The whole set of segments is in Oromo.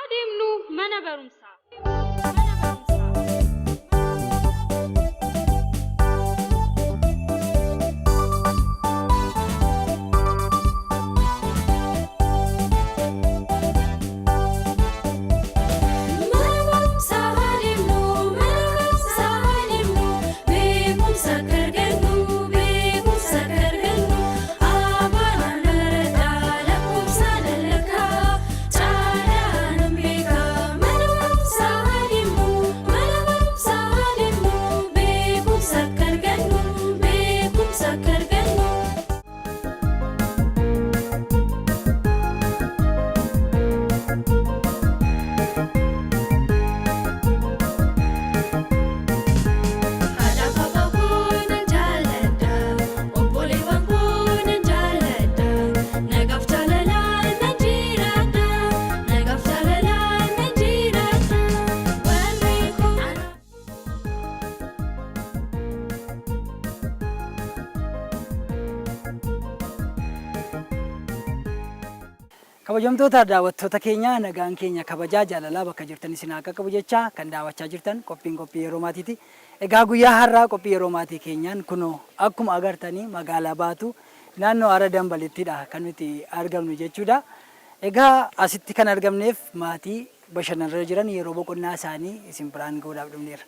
haadimnu mana barumsaa. Kabajamtoota daawwattoota keenya nagaan keenya kabajaa jaalalaa bakka jirtan isin akka qabu jecha kan daawwachaa jirtan qophii yeroo maatiiti. Egaa guyyaa har'aa qophii yeroo maatii keenyaan kunoo akkuma agartanii magaalaa Baatu naannoo Hara Dambalittidha kan nuti argamnu jechuudha. Egaa asitti kan argamneef maatii bashannanarra jiran yeroo boqonnaa isaanii isin biraan gahuudhaaf dhufneerra.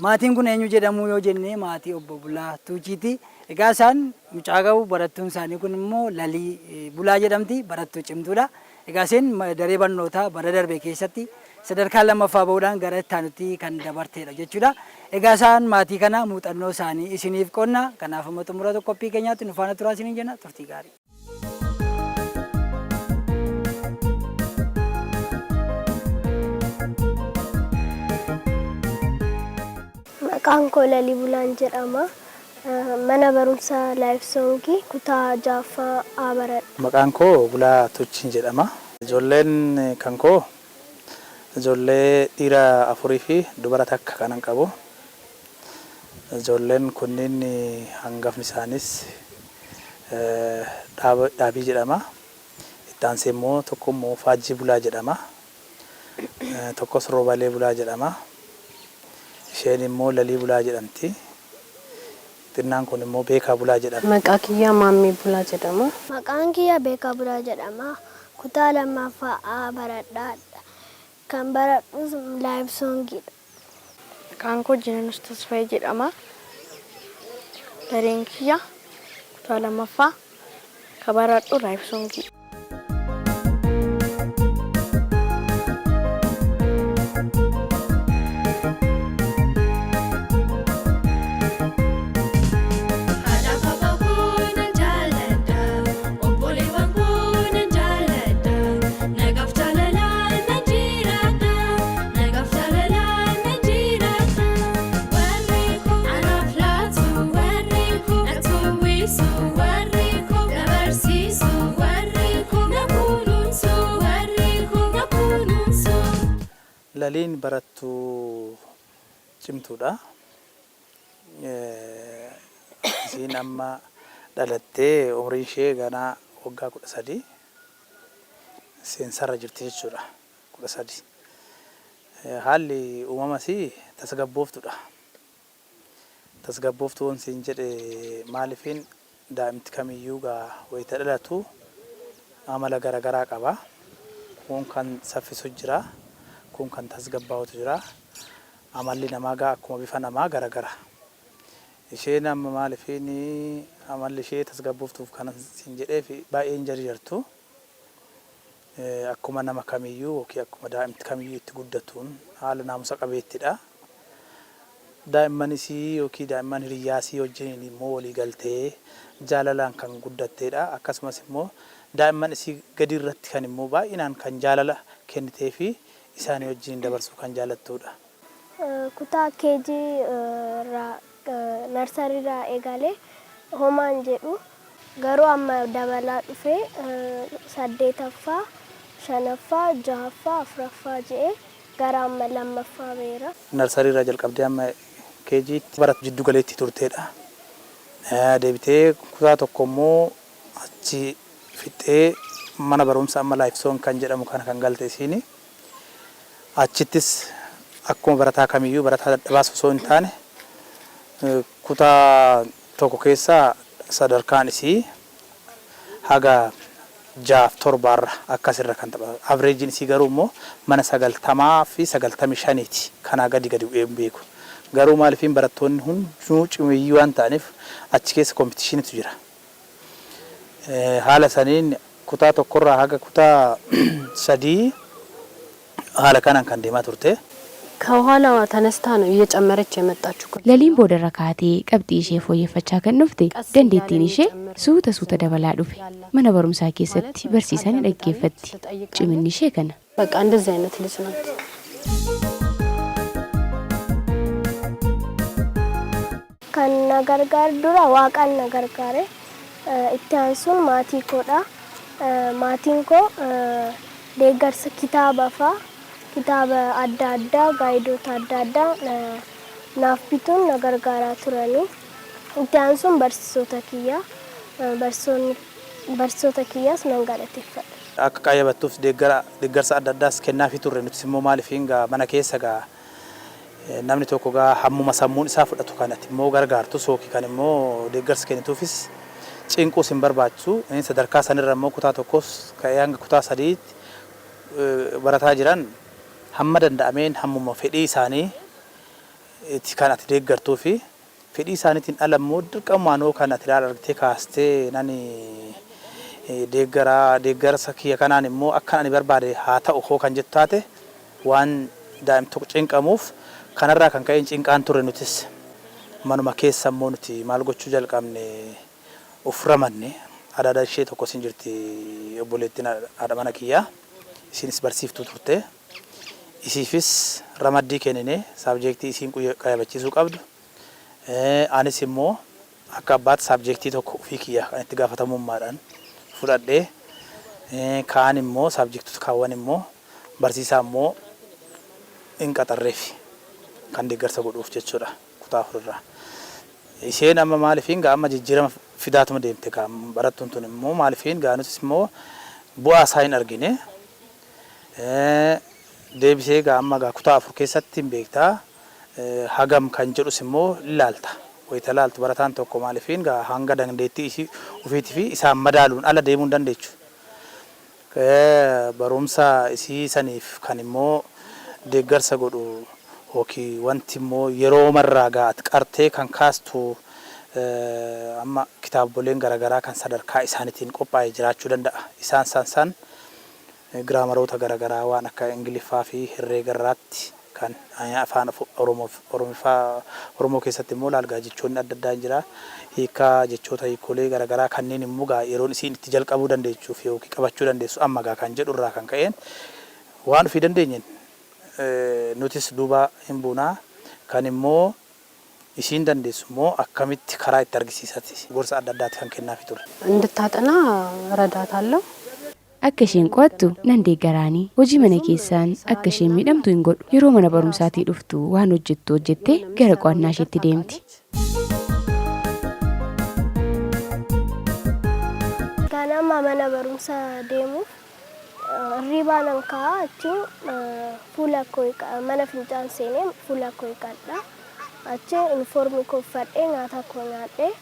Maatiin kun eenyu jedhamu yoo jenne maatii obbo Bulaa Tuujiiti. Egaa isaan mucaa gahu barattuun isaanii kun immoo Lalii Bulaa jedhamti, barattuu cimtuudha. Egaa isheen daree barnootaa bara darbe keessatti sadarkaa lammaffaa bahuudhaan gara itti aanutti kan dabarteedha jechuudha. Egaa isaan maatii kana muuxannoo isaanii isiniif qonna. Kanaaf amma xumura qophii keenyaatti nu faana turaa isiniin jenna. Turtii gaarii. Maqaan koo Lalii Bulaan jedhama. Mana barumsaa Laayifsoongii kutaa jaaffaa Abaradha. Maqaan koo Bulaa Tuujiin jedhama. Ijoolleen kan koo ijoollee dhiira 4 fi dubara takka kanan qabu. Ijoolleen kunniin hangafni isaanis Dhaabii jedhama. Itti aansee immoo tokko immoo Faajjii Bulaa jedhama. Tokkos Roobalee Bulaa jedhama. Isheen immoo Lalii Bulaa jedhamti. Xinnaan kun immoo Beekaa Bulaa jedhama. Maqaan kiyya Maammii Bulaa jedhama. Maqaan kiyya Beekaa Bulaa jedhama. Kutaa lammaffaa Abaradhaadha. Kan baradhus Laayifsoongiidha. Maqaan koo Jinanus Tasfaayee jedhama. Dareen kiyya kutaa lammaffaa kan baradhu Laayifsoongii. Laliin barattuu cimtuudha. Isiin amma dhalattee umriin ishee ganaa waggaa 13 seensarra jirti jechuudha. 13. Haalli uumamasii tasgabbooftuudha. Tasgabbooftuun siin jedhe maaliifin daa'imti kamiyyuu wayita dhalatu amala garaagaraa qaba. Kun kan saffisu jira. Kun kan tasgabbaa'utu jira. Amalli namaa akkuma bifa namaa garaagara. Isheen amma maaliifin amalli ishee tasgabbooftuuf kan siin jedheef baay'een jarjartu. Akkuma nama kamiyyuu yookiin akkuma daa'imti kamiyyuu itti guddatuun haala naamusa qabeettidha. Daa'imman isii yookiin daa'imman hiriyyaa isii wajjin immoo walii galtee jaalalaan kan guddatteedha. Akkasumas immoo daa'imman isii gadi irratti kan immoo baay'inaan kan jaalala kennitee fi isaanii wajjin dabarsuu kan jaalattuudha. Kutaa keejii narsariirraa eegalee homaan jedhu garuu amma dabalaa dhufee 8ffaa 5ffaa 6ffaa 4ffaa jedhee gara amma 2ffaa beera. Narsariirraa jalqabdee amma keejiitti barattu jiddu galeetti turteedha. Deebitee kutaa tokko immoo achi fixee mana barumsaa amma Laayifsoon kan jedhamu kana kan galte isiini. achittis akkuma barataa kamiyyuu barataa dadhabaas osoo hin taane kutaa tokko keessaa sadarkaan isii haga 6-7 akkasirra kan taphatu. Averejin isii garuu immoo mana 90 fi 95ti kanaa gadi beeku. Garuu maaliifin barattoonni hunduu cimeeyyii waan ta'aniif achi keessa kompetishinitu jira. Haala saniin kutaa tokkorraa haga kutaa 3 haala kanaan kan deemaa turte. ከኋላዋ ተነስታ ነው እየጨመረች የመጣችው። ለሊን ቦደራ ካቴ ቀብጢ ሼ ፎየፈቻ ከንፍቴ ደንዴቲን ሼ ሱተ ደበላ ዱፌ መነ በሩምሳ ኬሰቲ በርሲሳን ደገፈቲ ጭምኒ ሼ ከነ በቃ እንደዚህ አይነት ልጅ ናት። ከና ገርጋር ዱራ ዋቃን ነገርጋሬ ኢታንሱን ማቲ ኮዳ ማቲንኮ ደገርስ ኪታባፋ kitaaba adda addaa gaayidota adda addaa naaf bituun na gargaaraa turanii itti aansuun barsiisota kiyyaas nan galateeffadha. Akka qayyabattuuf deeggarsa adda addaas kennaafii turre nutis immoo maaliifin mana keessa namni tokko hammuma sammuun isaa fudhatu kanatti immoo gargaartu sookii kan immoo deeggarsa kennituufis cinquus hin barbaachisu. Sadarkaa sanirra immoo kutaa tokkos ka'ee hanga kutaa 3tti barataa jiran hamma danda'ameen hammuma fedhii isaanii itti kan ati deeggartuu fi fedhii isaaniitiin ala immoo dirqamaan kan ati argitee kaastee nani deeggarsa kiyya kanaan immoo akka ani barbaade haa ta'u hoo kan jettu taate waan daa'im tokko cinqamuuf kanarraa kan ka'een cinqaan turre nutis manuma keessa immoo nuti maal gochuu jalqabne of ramanne adaada ishee tokko sin jirti obboleettiin haadha mana kiyyaa isinis barsiiftuu turte. Isiifis ramaddii kennine saabjektii isiin qayyabachiisuu qabdu. Anis immoo akka abbaatti saabjektii tokko ofii kiyya kan itti gaafatamummaadhaan fudhadhee kaan immoo saabjektota kaawwan immoo barsiisaa immoo hin qaxarreefi kan deeggarsa godhuuf jechuudha kutaa 4irraa. Isheen amma maaliifin amma jijjiirama fidaatuma deemte barattuun tun immoo maaliifin nutis immoo bu'aa isaa hin argine. Deebisee amma kutaa 4 keessatti hin beektaa hagam kan jedhus immoo ilaalta. Wayita ilaaltu barataan tokko maaliifin hanga dandeettii isii ofiitii fi isaan madaaluun ala deemuu hin dandeechu. Barumsa isii saniif kan immoo deeggarsa godhu yookiin wanti immoo yeroo marraa ati qartee kan kaastu amma kitaaboleen garaagaraa kan sadarkaa isaaniitiin qophaa'ee jiraachuu danda'a. Isaan san giraamaroota garaagaraa waan akka Ingiliffaa fi Herreegarraatti kan afaan Oromoo keessatti immoo laalgaa jechoonni adda addaa jira. Hiikaa jechoota hiikolee garaagaraa kanneen immoo yeroon isiin itti jalqabuu dandeessuuf yookiin qabachuu dandeessu amma kan jedhu irraa kan ka'een waan ofii dandeenyeen nutis duuba hin buunaa kan immoo isiin dandeessu immoo akkamitti karaa itti argisiisatti gorsa adda addaatti kan kennaafii ture. እንድታጠና ረዳታለሁ። akka isheen qo'attu nan deeggaraanii hojii mana keessaan akka isheen miidhamtu hin godhu yeroo mana barumsaatii dhuftu waan hojjettu hojjettee gara qo'annaa isheetti deemti. Ganama mana barumsaa deemuuf riibaanan ka'aa achiin fuula koo mana fincaan seenee fuula koo hiiqadha. Achiin unifoormii koo uffadhee nyaata koo nyaadhee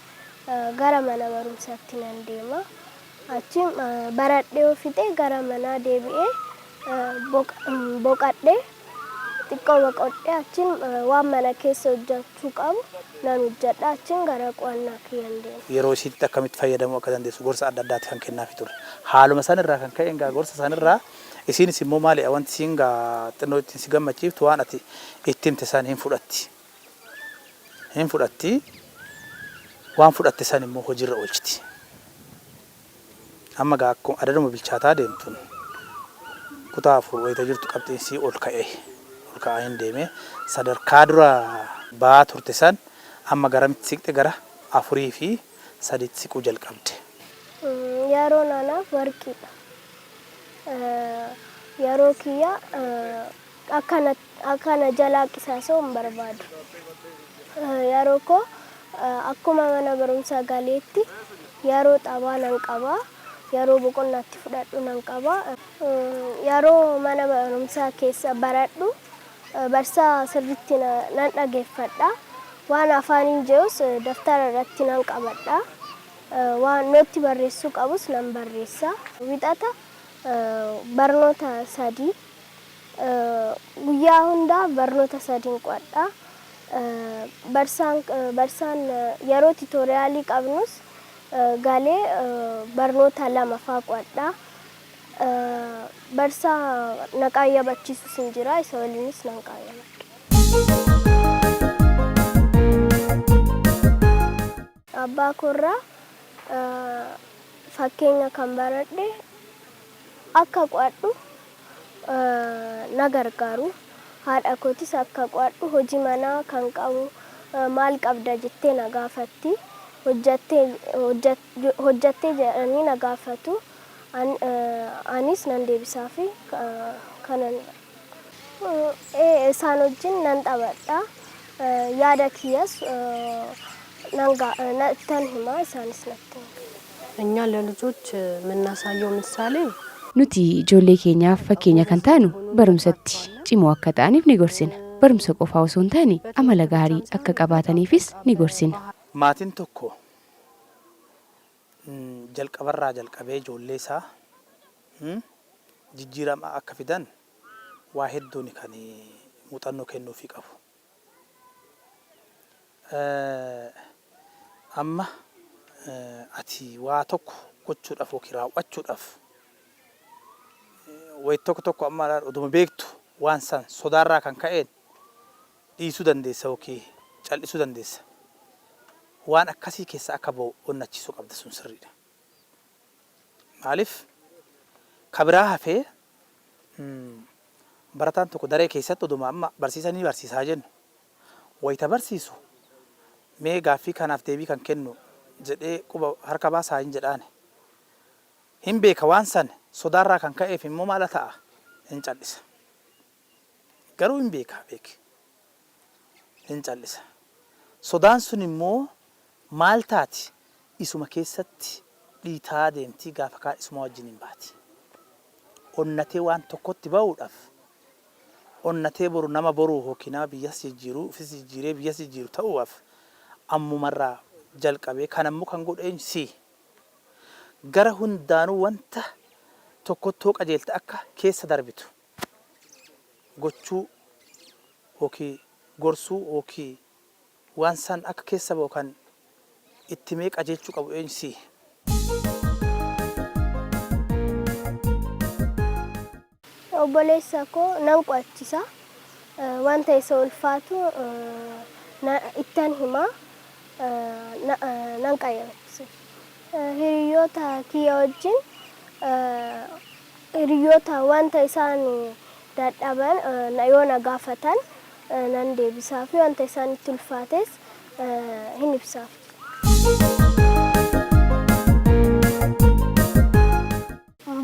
gara mana barumsaatti nan deema. Achiin baradhee ofitee gara manaa deebi'ee boqadhee xiqqoo boqodhee achiin waan mana keessa hojjechuu qabu nan hojjedha. Achiin gara qo'annaa kiyyan deema. Yeroo isiitti akkamitti fayyadamuu akka dandeessu gorsa adda addaatti kan kennaafii ture. Haaluma sanirraa kan ka'een gorsa sanirraa isiinis immoo maali wanti isiin xinnoo ittiin si gammachiiftu waan ati itti himte san hin fudhatti waan fudhatte san immoo hojiirra oolchiti. Amma akkuma adaduma bilchaataa deemtuun kutaa 4 wayita jirtu qabxiinsi ol ka'aa hin deeme sadarkaa dura ba'aa turte san amma garamitti siqxe gara 4 fi 3 siquu jalqabde. Yeroo naanaaf warqiidha. Yeroo kiyya akkana jalaa qisaasoo hin barbaadu. Yeroo koo akkuma mana barumsaa galeetti yeroo xabaa nan qabaa. yeroo boqonnaatti fudhadhu nan qaba. Yeroo mana barumsaa keessa baradhu barsaa sirriitti nan dhageeffadha. Waan afaaniin jedhus daftara irratti nan qabadha. Waan nutti barreessuu qabus nan barreessa. Wixata barnoota 3 guyyaa hundaa barnoota 3 qo'adha. Barsaan yeroo tiitoriyaalii qabnus galee barnoota 2 faa qo'adha. Barsaa na qaayyabachiisus hin jira, isa waliinis nan qaayyabadha. Abbaa koorraa fakkeenya kan baradhe akka qo'adhu na gargaaru. Haadha kootis akka qo'adhu hojii manaa kan qabu maal qabda jettee na gaafatti. Hojjattee jedhanii na gaafatu. Anis nan deebisaafi kanan isaan wajjin nan taphadha. Yaada kiyyas nattan hima isaanis nattan. እኛ ለልጆች የምናሳየው ምሳሌ nuti ijoollee keenyaaf fakkeenya kan taanu barumsatti cimoo akka ta'aniif ni gorsina. Barumsa qofaa osoo hin taane amala gaarii akka qabaataniifis ni gorsina. Maatiin tokko jalqabarraa jalqabee ijoollee isaa jijjiirama akka fidan waa hedduun kan muuxannoo kennuufii qabu. Amma ati waa tokko gochuudhaaf yookiin raawwachuudhaaf wayi tokko amma oduma beektu waan san sodaarraa kan ka'een dhiisuu dandeessa yookiin callisuu dandeessa. Waan akkasii keessa akka ba'u onnachiisuu qabda sun sirriidha. Maaliif kabiraa hafee barataan tokko daree keessatti oduma amma barsiisanii barsiisaa jennu wayita barsiisu mee gaaffii kanaaf deebii kan kennu jedhee quba harka baasaa hin jedhaane hin beeka waan san sodaarraa kan ka'eef immoo maal ta'a hin callisa. Garuu hin beeka hin callisa. Sodaan sun immoo maal taati isuma keessatti dhiitaa deemtii gaafa kaan isuma wajjin hin baati. Onnatee waan tokkotti ba'uudhaaf onnatee boru nama boruu yookiin nama biyyas jijjiiruu ofis jijjiiree biyyas jijjiiru ta'uudhaaf ammumarraa jalqabee kan ammoo kan godheen si gara hundaanuu wanta tokkottoo qajeelta akka keessa darbitu gochuu yookiin gorsuu yookiin waan san akka keessa ba'u kan itti mee qajeelchuu qabu eensi. Obboleessa koo nan qo'achisa. Wanta isa ulfaatu ittan himaa nan qayyabachisa. Hiriyoota kiyya wajjin hiriyoota wanta isaan dadhaban yoo na gaafatan nan deebisaa fi wanta isaan itti ulfaates hin ibsaaf.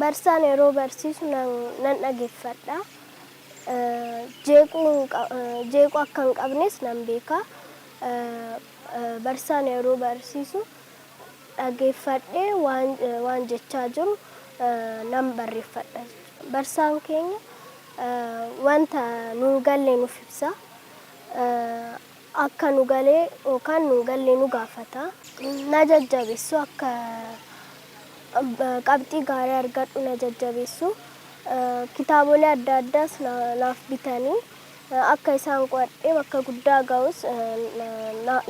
Barsaan yeroo barsiisu nan dhageeffadha. Jeequu akka hin qabnes nan beeka. Barsaan yeroo barsiisu dhageeffadhee waan jechaa jiru nan barreeffadha. Barsaan keenya wanta nu galle nuuf ibsa. Akka nu galee yookaan nu galle nu gaafata. Na jajjabeessu akka qabxii gaarii argadhu na jajjabeessu. Kitaabolee adda addaas naaf bitanii akka isaan qo'adhee bakka guddaa ga'us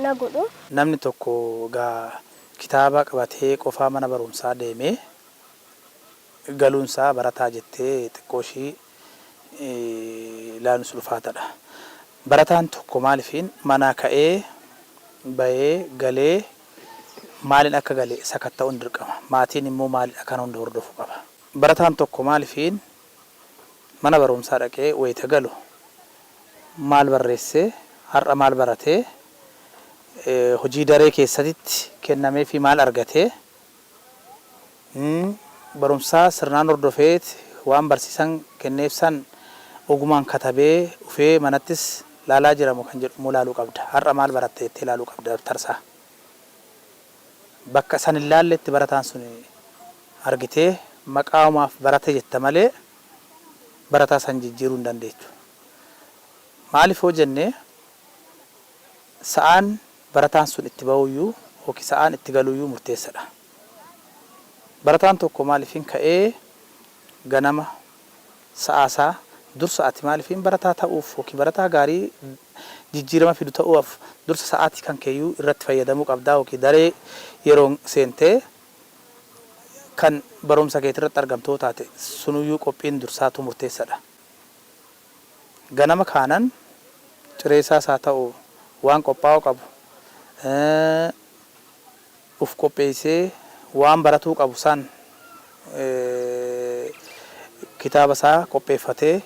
na godhu. Namni tokko gaa kitaaba qabatee qofaa mana barumsaa deemee galuunsaa barataa jettee xiqqoo ishii ilaaluun ulfaataadha. Barataan tokko maalifiin manaa ka'ee bahee galee maaliin akka galee sakatta'uun dirqama. Maatiin immoo maaliin akka hunda hordofuu qaba. Barataan tokko maalifiin mana barumsaa dhaqee wayita galu maal barreessee har'a maal baratee hojii daree keessatti kennamee fi maal argatee barumsaa sirnaan hordofeet waan barsiisan kenneef san ogumaan katabee ufee manattis laalaa jiramu kan jedhu laaluu qabda. Har'a maal baratte jettee laaluu qabda dabtarsaa. Bakka san hin laalletti barataan sun argitee maqaamaaf barate jetta malee barataa san jijjiiruu hin dandeechu. Maaliif hoo jennee sa'aan barataan sun itti ba'uyyuu yookiin sa'aan itti galuyyuu murteessadha. Barataan tokko maaliifin ka'ee ganama sa'aasaa dursa ati maaliifin barataa ta'uuf yookiin barataa gaarii jijjiirama fidu ta'uuf dursa sa'aatii kan keeyyuu irratti fayyadamuu qabdaa yookiin daree yeroo seentee kan barumsa keetii irratti argamtoo taate sunuyyuu qophiin dursaatu murteessadha. Ganama kaanan cireessaas haa ta'u waan qophaa'u qabu uf qopheessee waan baratuu qabu san kitaaba isaa qopheeffatee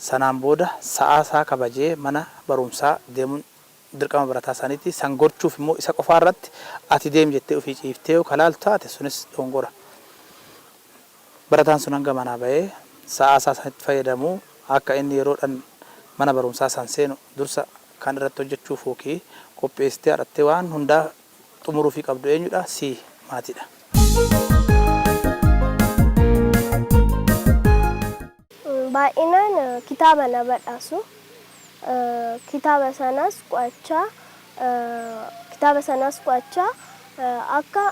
sanaan booda sa'aa isaa kabajee mana barumsaa deemuun dirqama barataa sanitti san gochuuf immoo isa qofaa irratti ati deem jettee ofii ciiftee kalaaltu taate sunis dongora. Barataan sun hanga manaa bahee sa'aa isaa sanitti fayyadamuu akka inni yeroodhaan mana barumsaa san seenu dursa kan irratti hojjechuuf yookiin qopheessitee haadhattee waan hundaa xumuruu fi qabdu eenyudha? Si maatiidha. Baay'inaan kitaaba na badhaasu. Kitaaba sanas qo'achaa akka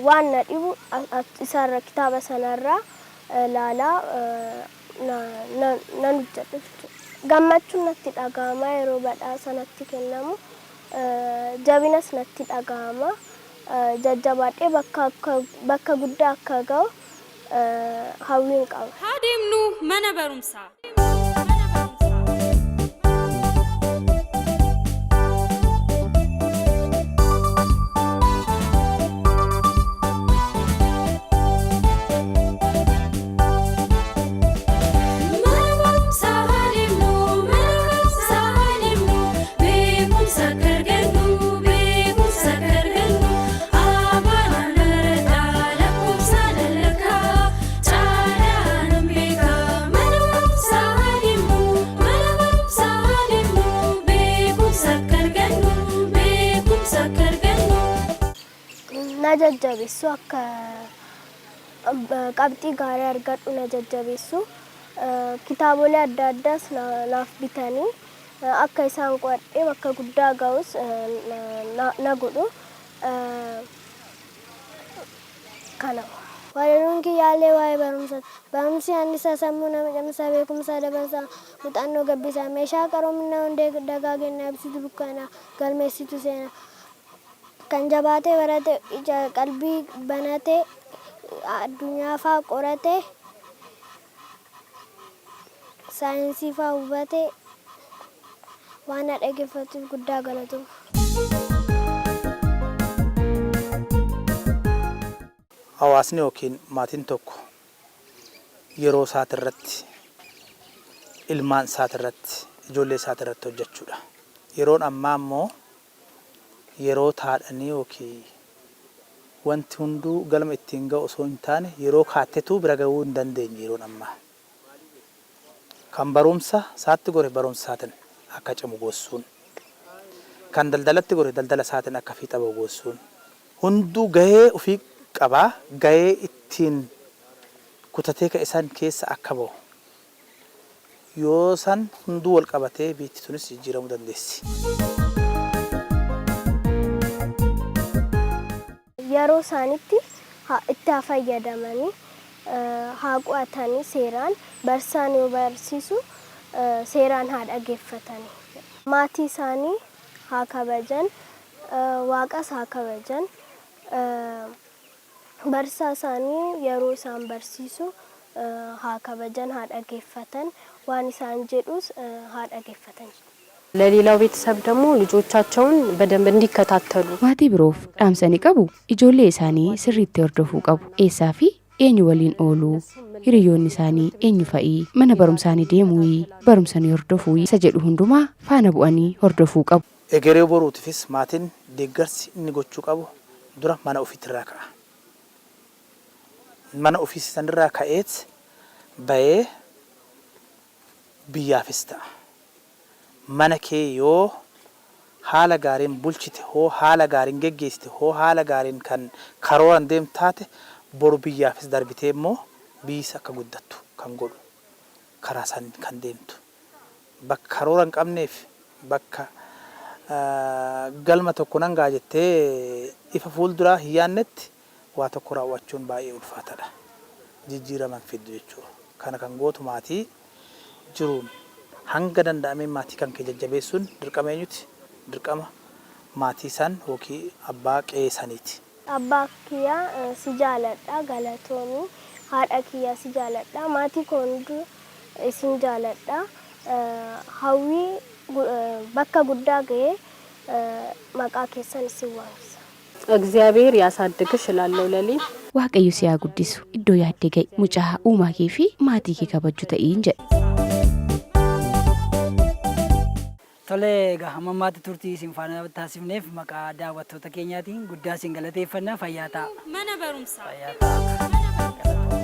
waan na dhibu isarra kitaaba sanarraa laalaa nan hojjedha. Gammachuun natti dhaga'ama yeroo badhaasa natti kennamu. Jabinas natti dhaga'ama. Jajjabaadhee bakka guddaa akka ga'u hawwiin qaba. Haa deemnu mana barumsaa. Na jajjabeessu akka qabxii gaarii argadhu na jajjabeessu. Kitaabolee adda addaas naaf bitanii akka isaan qo'adhee bakka guddaa ga'us na godhu. Kana Waalidiin kiyyaallee waa'ee barumsaati. Barumsi annisaa sammuu nama cimsaa beekumsaa dabarsaa muuxannoo gabbisaa meeshaa qaroominaa hundee dagaagennaa ibsitu dukkanaa galmeessitu seenaa. Kan jabaatee barate ija qalbii banatee addunyaa faa qoratee saayinsii faa hubatee waan na dhaggeeffatuuf guddaa galatooma. Hawaasni yookiin maatiin tokko yeroo isaati irratti ilmaan isaati irratti ijoollee isaati irratti hojjechuudha. Yeroon ammaa immoo yeroo taadhanii yookiin wanti hunduu galma ittiin ga'u osoo hin taane yeroo kaattetu bira ga'uu hin dandeenye yeroon ammaa. Kan barumsa isaatti gore barumsa isaatiin akka cimu gochuun, kan daldalatti gore daldala isaatiin akka fiixa ba'u gochuun, hunduu gahee ofii qabaa gahee ittiin kutatee ka isaan keessa akka ba'u. Yoo san hunduu wal qabatee biitti tunis jijjiiramuu dandeessi. Yeroo isaanitti itti haa fayyadamanii haa qo'atanii seeraan barsiisaan yoo barsiisu seeraan haa dhaggeeffatanii. Maatii isaanii haa kabajan, waaqas haa kabajan. Barsiisaa isaanii yeroo isaan barsiisu haa kabajan, haa dhaggeeffatan, waan isaan jedhus haa dhaggeeffatan. ለሌላው ቤተሰብ ደግሞ ልጆቻቸውን በደንብ እንዲከታተሉ maatii biroof dhaamsanii qabu. Ijoollee isaanii sirriitti hordofuu qabu. Eessaa fi eenyu waliin ooluu, hiriyoonni isaanii eenyu fa'ii, mana barumsaanii deemuu, barumsanii hordofuu isa jedhu hundumaa faana bu'anii hordofuu qabu. Egeree boruutifis maatiin deeggarsi inni gochuu qabu dura mana ofiitirraa ka'a. Mana ofii sanirraa ka'eet bahee biyyaafis ta'a. Mana kee yoo haala gaariin bulchite, hoo haala gaariin geggeessite, hoo haala gaariin kan karooran deemtaate boru biyyaafis darbitee immoo biyyi akka guddattu kan godhu karaa san kan deemtu bakka karoora hin qabneef bakka galma tokko nan gaa jettee ifa fuulduraa hin yaannetti waa tokko raawwachuun baay'ee ulfaataadha. Jijjiiraman fiddu jechuudha. Kana kan gootu maatii jiruun hanga danda'ameen maatii kan kee jajjabeessuun dirqama eenyuti? Dirqama maatii san yookiin abbaa qe'ee saniiti. Abbaa kiyyaa si jaaladha galatoomii. Haadha kiyyaa si jaaladha. Maatii koo hunduu isin jaaladha. Hawwii bakka guddaa ga'ee maqaa keessan isin waamsa. እግዚአብሔር ያሳድግሽ እላለሁ ለሊ waaqayyo si haa guddisu iddoo yaaddee ga'e mucaa uumaa kee fi maatii kee kabajju ta'iin jedhe. Tolee egaa hamma maatii turtii isin faana taasifneef maqaa daawwattoota keenyaatiin guddaa isin galateeffannaa fayyaa ta'a. Mana barumsaa. Fayyaa ta'a.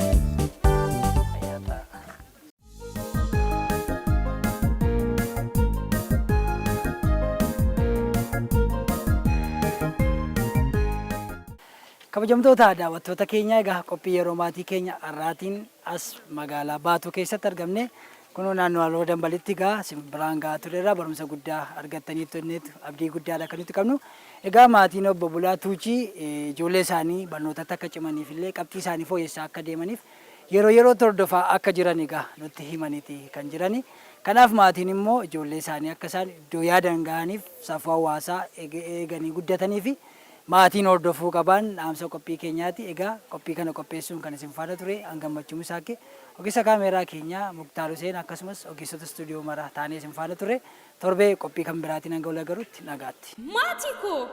Kabajamtoota daawwattoota keenya egaa qophii yeroo maatii keenya har'aatiin as magaalaa Baatuu keessatti argamne kunoo naannoo Haaloo Dambalitti egaa simbiraan gahaa turerra barumsa guddaa argattaniitu abdii guddaadha kan nuti qabnu. Egaa maatiin obbo Bulaa Tuuchii ijoollee isaanii barnootatti akka cimaniif illee qabxii isaanii fooyyessaa akka deemaniif yeroo hordofaa akka jiran egaa nutti himaniiti kan jirani. Kanaaf maatiin immoo ijoollee isaanii akka isaan iddoo yaadan ga'aniif safuu hawaasaa eeganii guddatanii fi maatiin hordofuu qaban dhaamsa qophii keenyaati. Egaa qophii kana qopheessuun kan isin faana ture hangammachuun isaa kee ogeessa kaameeraa keenyaa Muktaar Huseen akkasumas ogeessota istuudiyoo maraa taanee isin faana ture. Torbee qophii kan biraatiin hanga wal agarutti nagaatti. Maatii koo.